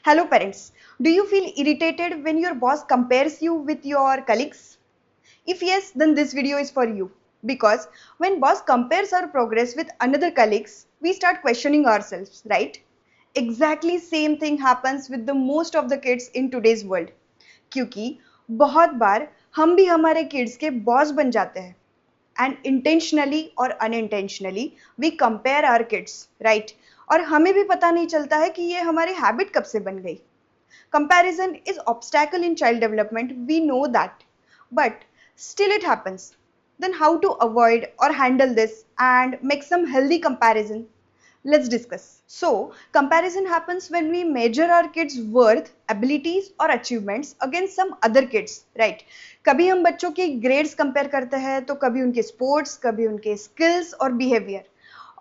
Hello parents, do you feel irritated when your boss compares you with your colleagues? If yes, then this video is for you. Because when boss compares our progress with another colleagues, we start questioning ourselves, right? Exactly same thing happens with the most of the kids in today's world. क्योंकि बहुत बार हम भी हमारे kids के boss बन जाते हैं and intentionally or unintentionally we compare our kids, right? और हमें भी पता नहीं चलता है कि ये हमारी हैबिट कब से बन गई. Comparison is obstacle in child development, we know that, but still it happens. Then how to avoid or handle this and make some healthy comparison? Let's discuss. So, comparison happens when we measure our kids' worth, abilities or achievements against some other kids, right? कभी हम बच्चों के grades compare करते हैं, तो कभी उनके sports, कभी उनके skills और behavior.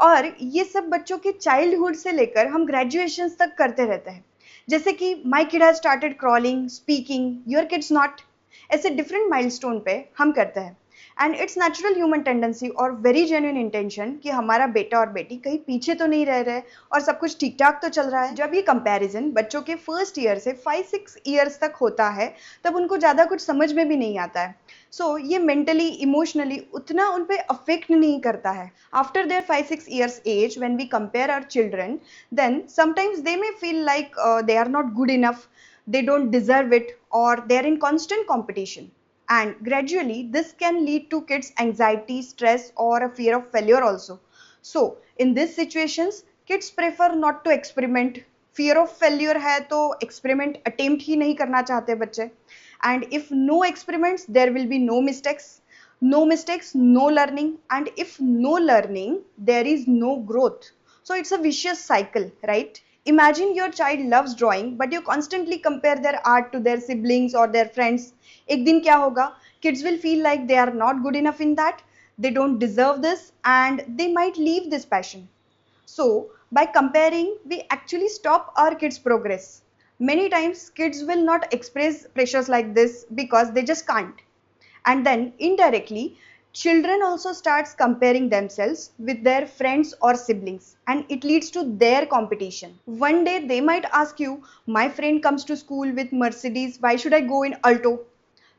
और ये सब बच्चों के childhood से लेकर हम graduations तक करते रहते हैं. जैसे कि my kid has started crawling, speaking, your kid's not. ऐसे different milestone पे हम करते हैं. And it's natural human tendency और वेरी जेन्युइन इंटेंशन कि हमारा बेटा और बेटी कहीं पीछे तो नहीं रह रहे और सब कुछ ठीक ठाक तो चल रहा है. जब ये कंपैरिजन बच्चों के फर्स्ट ईयर से 5-6 ईयर्स तक होता है तब उनको ज़्यादा कुछ समझ में भी नहीं आता है. सो ये मेंटली इमोशनली उतना उन पर अफेक्ट नहीं करता है. After there 5-6 years age when we compare our children then sometimes they may feel like they are not good enough, they don't deserve it, or they're in constant competition. And gradually this can lead to kids anxiety, stress or a fear of failure also. So in these situations kids prefer not to experiment. Fear of failure है तो experiment attempt ही नहीं करना चाहते बच्चे. And if no experiments there will be no mistakes. No mistakes, no learning, and if no learning there is no growth. So it's a vicious cycle, right? Imagine your child loves drawing but you constantly compare their art to their siblings or their friends. एक दिन क्या होगा? Kids will feel like they are not good enough in that, they don't deserve this, and they might leave this passion. So by comparing we actually stop our kids' progress. Many times kids will not express pressures like this because they just can't. And then indirectly children also starts comparing themselves with their friends or siblings, and it leads to their competition. One day they might ask you, my friend comes to school with Mercedes, why should I go in Alto?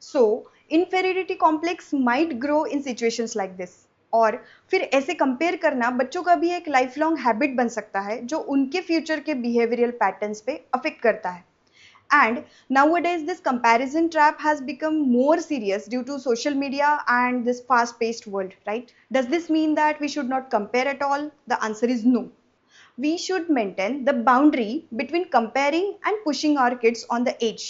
So inferiority complex might grow in situations like this. और फिर ऐसे compare करना बच्चों का भी एक life long habit बन सकता है जो उनके फ्यूचर के बिहेवियरल पैटर्न्स पे अफेक्ट करता है. And nowadays this comparison trap has become more serious due to social media and this fast-paced world, right? Does this mean that we should not compare at all? The answer is no. We should maintain the boundary between comparing and pushing our kids on the edge.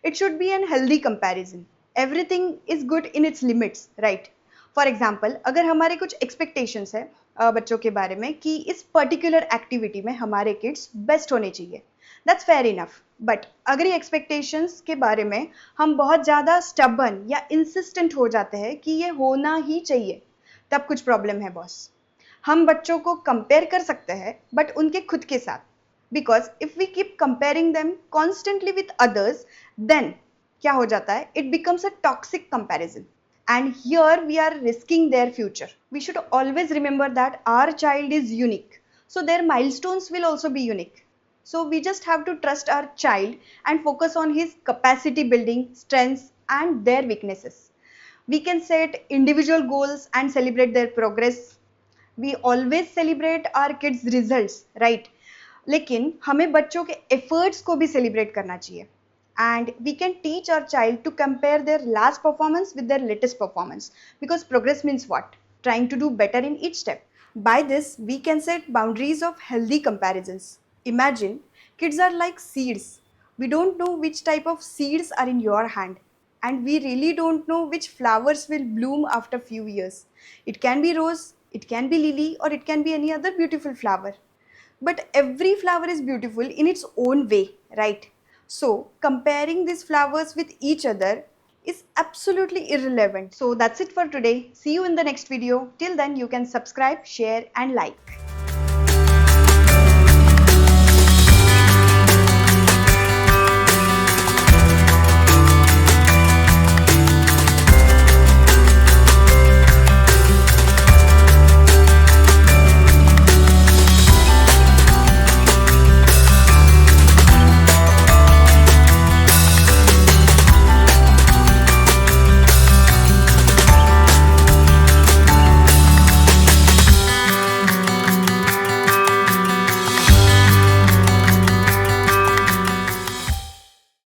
It should be an healthy comparison. Everything is good in its limits, right? For example अगर हमारे कुछ expectations है बच्चों के बारे में कि इस पर्टिकुलर एक्टिविटी में हमारे किड्स बेस्ट होने चाहिए, दैट्स फेयर इनफ. बट अगर ये एक्सपेक्टेशंस के बारे में हम बहुत ज़्यादा स्टबन या इंसिस्टेंट हो जाते हैं कि ये होना ही चाहिए, तब कुछ प्रॉब्लम है बॉस. हम बच्चों को कंपेयर कर सकते हैं बट उनके खुद के साथ, because if we keep comparing them constantly with others then क्या हो जाता है, it becomes a toxic comparison. And here we are risking their future. We should always remember that our child is unique, so their milestones will also be unique. So we just have to trust our child and focus on his capacity building, strengths and their weaknesses. We can set individual goals and celebrate their progress. We always celebrate our kids results, right? लेकिन हमें बच्चों के efforts को भी celebrate करना चाहिए. And we can teach our child to compare their last performance with their latest performance, because progress means what? Trying to do better in each step. By this we can set boundaries of healthy comparisons. Imagine kids are like seeds. We don't know which type of seeds are in your hand, and we really don't know which flowers will bloom after few years. It can be rose, it can be lily, or it can be any other beautiful flower. But every flower is beautiful in its own way, right? So comparing these flowers with each other is absolutely irrelevant. So that's it for today. See you in the next video. Till then you can subscribe, share and like.